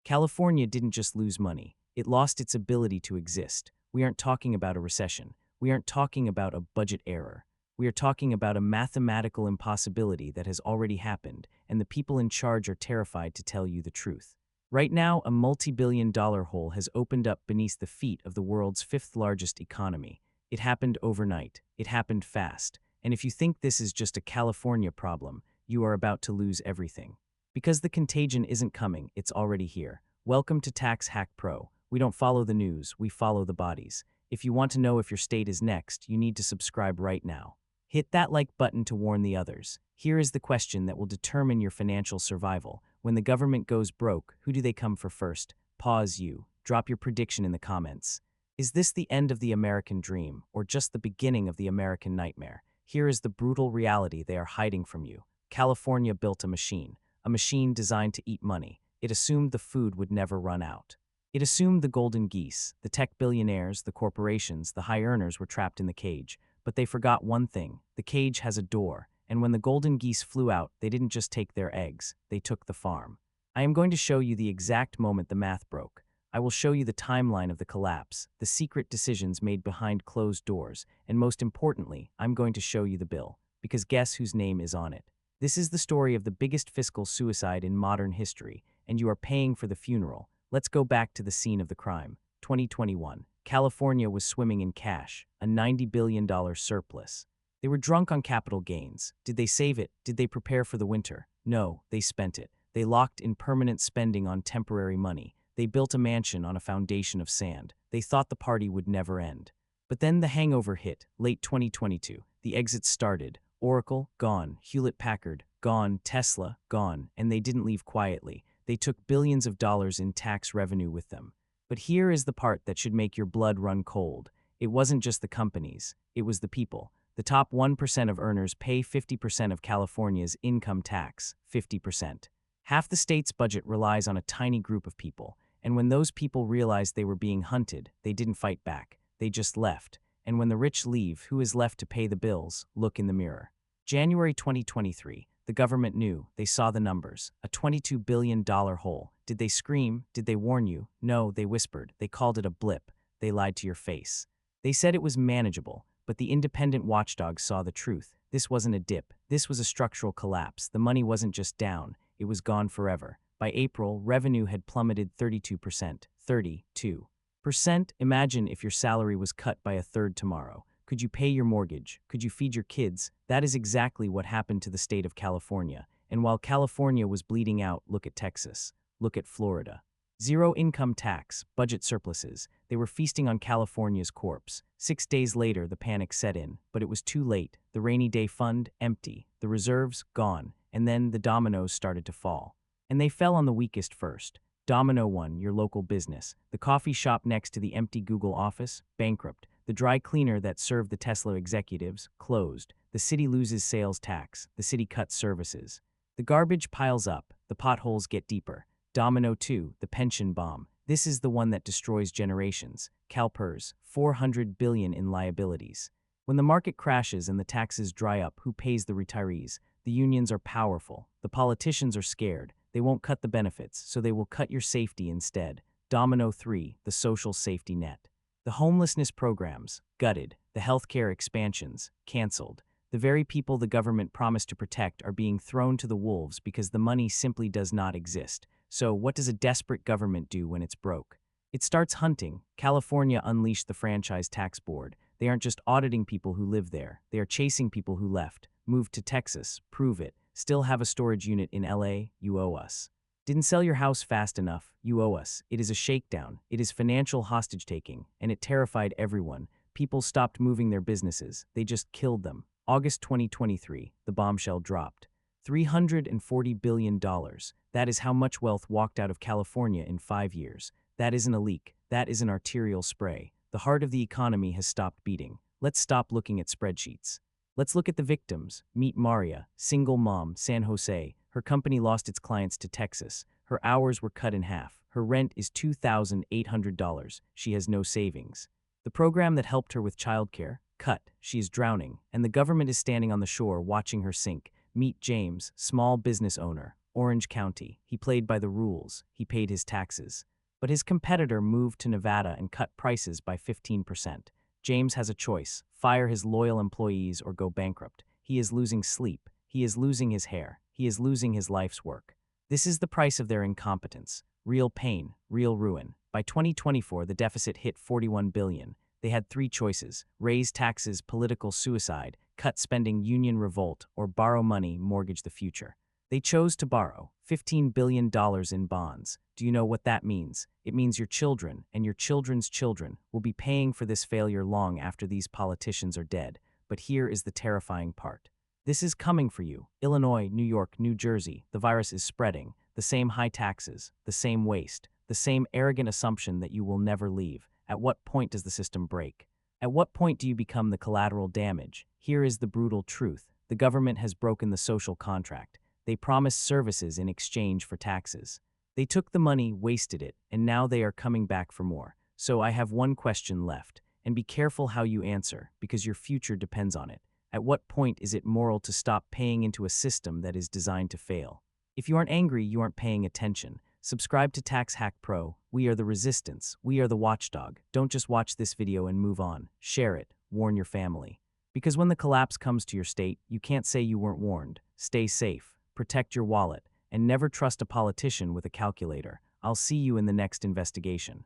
California didn't just lose money, it lost its ability to exist. We aren't talking about a recession. We aren't talking about a budget error. We are talking about a mathematical impossibility that has already happened, and the people in charge are terrified to tell you the truth. Right now, a multi-billion-dollar hole has opened up beneath the feet of the world's fifth-largest economy. It happened overnight. It happened fast. And if you think this is just a California problem, you are about to lose everything. Because the contagion isn't coming, it's already here. Welcome to Tax Hack Pro. We don't follow the news, we follow the bodies. If you want to know if your state is next, you need to subscribe right now. Hit that like button to warn the others. Here is the question that will determine your financial survival. When the government goes broke, who do they come for first? Pause you. Drop your prediction in the comments. Is this the end of the American dream, or just the beginning of the American nightmare? Here is the brutal reality they are hiding from you. California built a machine designed to eat money. It assumed the food would never run out. It assumed the golden geese, the tech billionaires, the corporations, the high earners were trapped in the cage. But they forgot one thing. The cage has a door, and when the golden geese flew out, they didn't just take their eggs, they took the farm. I am going to show you the exact moment the math broke. I will show you the timeline of the collapse, the secret decisions made behind closed doors, and most importantly, I'm going to show you the bill, because guess whose name is on it? This is the story of the biggest fiscal suicide in modern history, and you are paying for the funeral. Let's go back to the scene of the crime. 2021. California was swimming in cash, a $90 billion surplus. They were drunk on capital gains. Did they save it? Did they prepare for the winter? No, they spent it. They locked in permanent spending on temporary money. They built a mansion on a foundation of sand. They thought the party would never end. But then the hangover hit, late 2022. The exits started. Oracle, gone. Hewlett-Packard, gone. Tesla, gone. And they didn't leave quietly. They took billions of dollars in tax revenue with them. But here is the part that should make your blood run cold. It wasn't just the companies, it was the people. The top 1% of earners pay 50% of California's income tax, 50%. Half the state's budget relies on a tiny group of people, and when those people realized they were being hunted, they didn't fight back, they just left. And when the rich leave, who is left to pay the bills? Look in the mirror. January 2023, the government knew, they saw the numbers, a $22 billion hole. Did they scream? Did they warn you? No, they whispered. They called it a blip. They lied to your face. They said it was manageable, but the independent watchdogs saw the truth. This wasn't a dip. This was a structural collapse. The money wasn't just down. It was gone forever. By April, revenue had plummeted 32%. 32%? Imagine if your salary was cut by a third tomorrow. Could you pay your mortgage? Could you feed your kids? That is exactly what happened to the state of California. And while California was bleeding out, look at Texas. Look at Florida. Zero income tax, budget surpluses. They were feasting on California's corpse. 6 days later, the panic set in, but it was too late. The rainy day fund, empty. The reserves, gone. And then the dominoes started to fall. And they fell on the weakest first. Domino 1, your local business. The coffee shop next to the empty Google office, bankrupt. The dry cleaner that served the Tesla executives, closed. The city loses sales tax. The city cuts services. The garbage piles up. The potholes get deeper. Domino 2, the pension bomb. This is the one that destroys generations. CalPERS, $400 billion in liabilities. When the market crashes and the taxes dry up, who pays the retirees? The unions are powerful. The politicians are scared. They won't cut the benefits, so they will cut your safety instead. Domino 3, the social safety net. The homelessness programs, gutted. The healthcare expansions, canceled. The very people the government promised to protect are being thrown to the wolves because the money simply does not exist. So what does a desperate government do when it's broke? It starts hunting. California unleashed the Franchise Tax Board. They aren't just auditing people who live there. They are chasing people who left, moved to Texas, prove it, still have a storage unit in LA, you owe us. Didn't sell your house fast enough, you owe us. It is a shakedown. It is financial hostage-taking, and it terrified everyone. People stopped moving their businesses. They just killed them. August 2023, the bombshell dropped. $340 billion. That is how much wealth walked out of California in 5 years. That isn't a leak. That is an arterial spray. The heart of the economy has stopped beating. Let's stop looking at spreadsheets. Let's look at the victims. Meet Maria, single mom, San Jose. Her company lost its clients to Texas. Her hours were cut in half. Her rent is $2,800. She has no savings. The program that helped her with childcare, cut. She is drowning, and the government is standing on the shore watching her sink. Meet James, small business owner. Orange County. He played by the rules. He paid his taxes. But his competitor moved to Nevada and cut prices by 15%. James has a choice: fire his loyal employees or go bankrupt. He is losing sleep. He is losing his hair. He is losing his life's work. This is the price of their incompetence. Real pain, real ruin. By 2024, the deficit hit $41 billion. They had three choices: raise taxes, political suicide, cut spending, union revolt, or borrow money, mortgage the future. They chose to borrow $15 billion in bonds. Do you know what that means? It means your children and your children's children will be paying for this failure long after these politicians are dead. But here is the terrifying part. This is coming for you. Illinois, New York, New Jersey. The virus is spreading. The same high taxes, the same waste, the same arrogant assumption that you will never leave. At what point does the system break? At what point do you become the collateral damage? Here is the brutal truth. The government has broken the social contract. They promised services in exchange for taxes. They took the money, wasted it, and now they are coming back for more. So I have one question left, and be careful how you answer, because your future depends on it. At what point is it moral to stop paying into a system that is designed to fail? If you aren't angry, you aren't paying attention. Subscribe to Tax Hack Pro. We are the resistance. We are the watchdog. Don't just watch this video and move on. Share it. Warn your family. Because when the collapse comes to your state, you can't say you weren't warned. Stay safe. Protect your wallet. And never trust a politician with a calculator. I'll see you in the next investigation.